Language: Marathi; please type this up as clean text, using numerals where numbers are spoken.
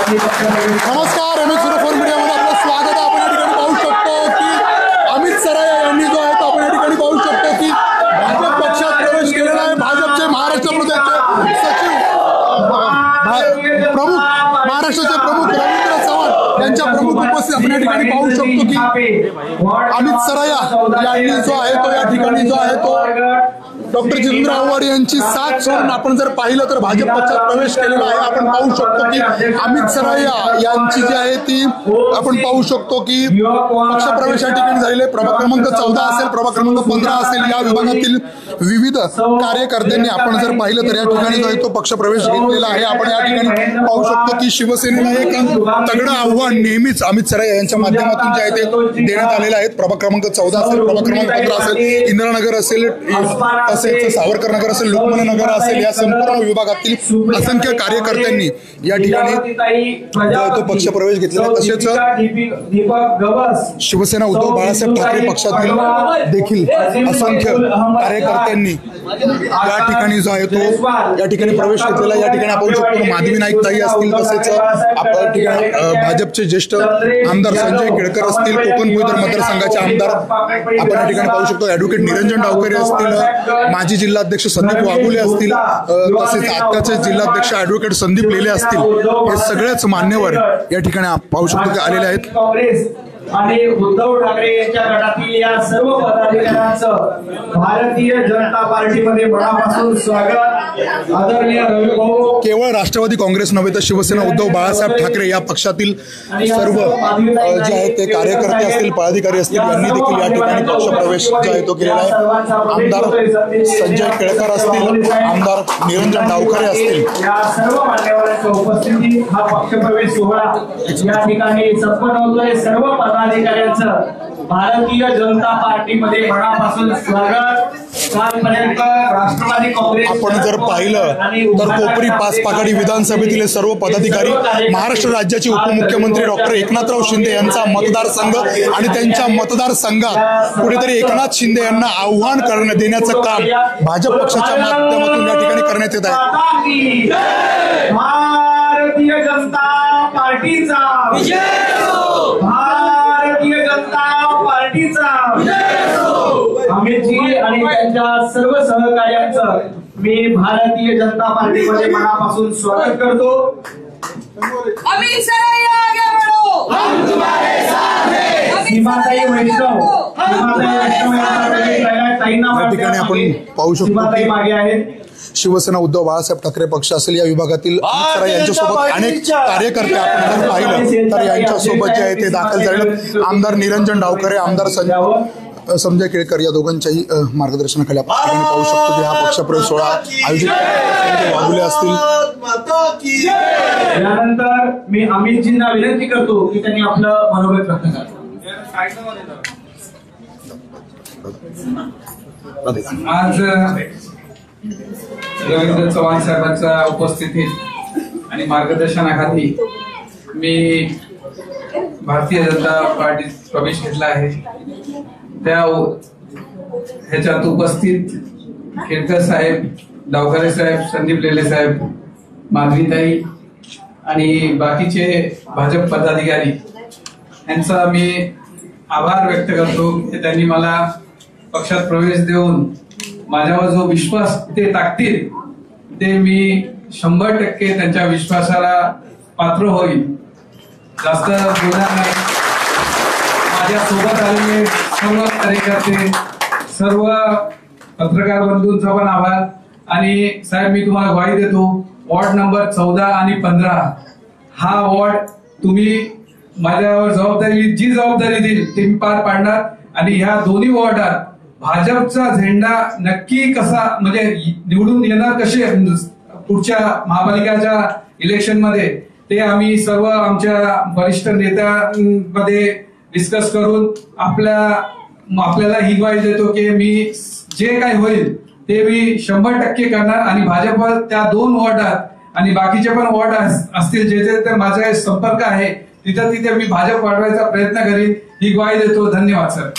नमस्कार, एमएच 04 मीडियामध्ये आपलं स्वागत आहे। आपण या ठिकाणी पाहू शकतो की अमित सराया यांनी जो आहे तो आपण या ठिकाणी पाहू शकतो की भाजप पक्षात प्रवेश केलेला आहे। भाजपचे महाराष्ट्र प्रदेशचे सचिव प्रमुख महाराष्ट्राचे प्रमुख रवींद्र चव्हाण यांच्या प्रमुख उपस्थित आपण या ठिकाणी पाहू शकतो की अमित सराया यांनी जो आहे तो या ठिकाणी जो आहे तो डॉक्टर जितेंद्र आव्हाड यांची साथ सोडून आपण जर पाहिलं तर भाजप पक्षात प्रवेश केलेला आहे। आपण पाहू शकतो की अमित सराया यांची जी आहे ती आपण पाहू शकतो की पक्ष प्रवेश या ठिकाणी झालेले प्रभाग क्रमांक 14 असेल, प्रभाग क्रमांक 15 असेल, या विभागातील विविध कार्यकर्त्यांनी आपण जर पाहिलं तर या ठिकाणी जो आहे तो पक्ष प्रवेश घेतलेला आहे। आपण या ठिकाणी पाहू शकतो की शिवसेनेला एक तगडं आव्हान नेहमीच अमित सराया यांच्या माध्यमातून जे आहे ते देण्यात आलेलं आहे। प्रभाग क्रमांक 14 असेल, प्रभाग क्रमांक 15 असेल, इंदिरानगर असेल, तसेच सावरकर नगर असेल, लोकमान्य नगर असेल, या संपूर्ण विभागातील असंख्य कार्यकर्त्यांनी या ठिकाणी तो पक्ष प्रवेश घेतलेला। तसेच शिवसेना उद्धव बाळासाहेब ठाकरे पक्षातील देखील असंख्य कार्यकर्त्यांनी या ठिकाणी जो आहे तो या ठिकाणी प्रवेश घेतलेला। या ठिकाणी आपण शकतो माधवी नाईक ताई असतील, तसेच आपण ठिकाणी भाजपचे ज्येष्ठ आमदार संजय केळकर असतील, कोकण भुईदर मतदारसंघाचे आमदार आपण या ठिकाणी पाहू शकतो, ऍडव्होकेट निरंजन डावकरे असतील, माजी जिल्हाध्यक्ष संदीप वाघुले असतील, तसेच आत्ताचे जिल्हाध्यक्ष ऍडव्होकेट संदीप लेले असतील, हे सगळेच मान्यवर या ठिकाणी पाहू शकतो की आलेले आहेत। आणि उद्धव ठाकरे यांच्या गटातील या सर्व पदाधिकाऱ्यांचं भारतीय जनता पार्टीमध्ये मनापासून स्वागत। आदरणीय रवी भाऊ, केवळ राष्ट्रवादी काँग्रेस नव्हे तर शिवसेना उद्धव बाळासाहेब ठाकरे या पक्षातील सर्व जे आहेत ते कार्यकर्ते असतील, पदाधिकारी असतील, यांनी देखील या ठिकाणी पक्ष प्रवेश जो आहे तो केलेला आहे। आमदार संजय केळकर असतील, आमदार निरंजन डावकरे असतील, या सर्व मान्यवरांच्या उपस्थितीत हा पक्ष प्रवेश सोहळा या ठिकाणी संपन्न होतोय। सर्व पदाधिकाऱ्यांचं भारतीय जनता पार्टीमध्ये मनापासून स्वागत। कालपर्यंत राष्ट्रवादी काँग्रेस आपण जर पाहिलं तर कोपरी पाच पाखाडी विधानसभेतील सर्व पदाधिकारी, महाराष्ट्र राज्याचे उपमुख्यमंत्री डॉक्टर एकनाथराव शिंदे यांचा मतदारसंघ आणि त्यांच्या मतदारसंघात कुठेतरी एकनाथ शिंदे यांना आव्हान देण्याचं काम भाजप पक्षाच्या माध्यमातून या ठिकाणी करण्यात येत आहे। भारतीय जनता पार्टीचा भारतीय जनता पार्टीचा अमितजी आणि त्यांच्या सर्व सहकार्यांचं मी भारतीय जनता पार्टीमध्ये मनापासून स्वागत करतो। अमित सराया आगे बढ़ो, हम तुम्हारे साथ हैं। सीमाताई वैष्णव या ठिकाणी आपण पाहू शकतो की मागे आहेत शिवसेना उद्धव बाळासाहेब ठाकरे पक्ष असेल, या विभागातील अमित सराया यांच्यासोबत अनेक कार्यकर्ते आपण जर पाहिलं तर यांच्यासोबत जे आहे ते दाखल झालेले आमदार निरंजन डावकरे, आमदार संजय केळकर या दोघांच्याही मार्गदर्शनाखाली आपण ठिकाणी पाहू शकतो की हा पक्ष प्रवेश सोहळा आयोजित वाघुले असतील। यानंतर मी अमितजींना विनंती करतो की त्यांनी आपलं मनोगत व्यक्त करावं। आज रवींद्र चव्हाण साहेबांच्या उपस्थितीत आणि मार्गदर्शनाखाली मी भारतीय जनता पार्टीत प्रवेश घेतला आहे। त्या ह्याच्यात उपस्थित केळकर साहेब, डावकरे साहेब, संदीप लेले साहेब, माधवीताई आणि बाकीचे भाजप पदाधिकारी यांचा मी आभार व्यक्त करतो की त्यांनी मला पक्षात प्रवेश देऊन माझ्यावर जो विश्वास ते टाकतील ते मी 100% त्यांच्या विश्वासाला पात्र होईल। जास्त बोलणार नाही। माझ्या सोबत आलेले सर्व कार्यकर्ते, सर्व पत्रकार बंधूंचा पण आभार। आणि साहेब मी तुम्हाला ग्वाही देतो, वॉर्ड नंबर 14 आणि 15 हा वॉर्ड तुम्ही माझ्यावर जी जबाबदारी देईल ती मी पार पाडणार। आणि ह्या दोन्ही वॉर्डात भाजपचा झेंडा नक्की कसा म्हणजे निवडून येणार कसे पुढच्या महापालिकाच्या इलेक्शन मध्ये ते आम्ही सर्व आमच्या वरिष्ठ नेत्यांमध्ये डिस्कस करून आपल्याला ही ग्वाही देतो की मी जे काही होईल ते मी 100% करणार। आणि भाजप त्या 2 वॉर्डात आणि बाकीचे पण वॉर्ड असतील जे माझा संपर्क आहे तिथे मी भाजप वाढवायचा प्रयत्न करीन, ही ग्वाही देतो। धन्यवाद सर।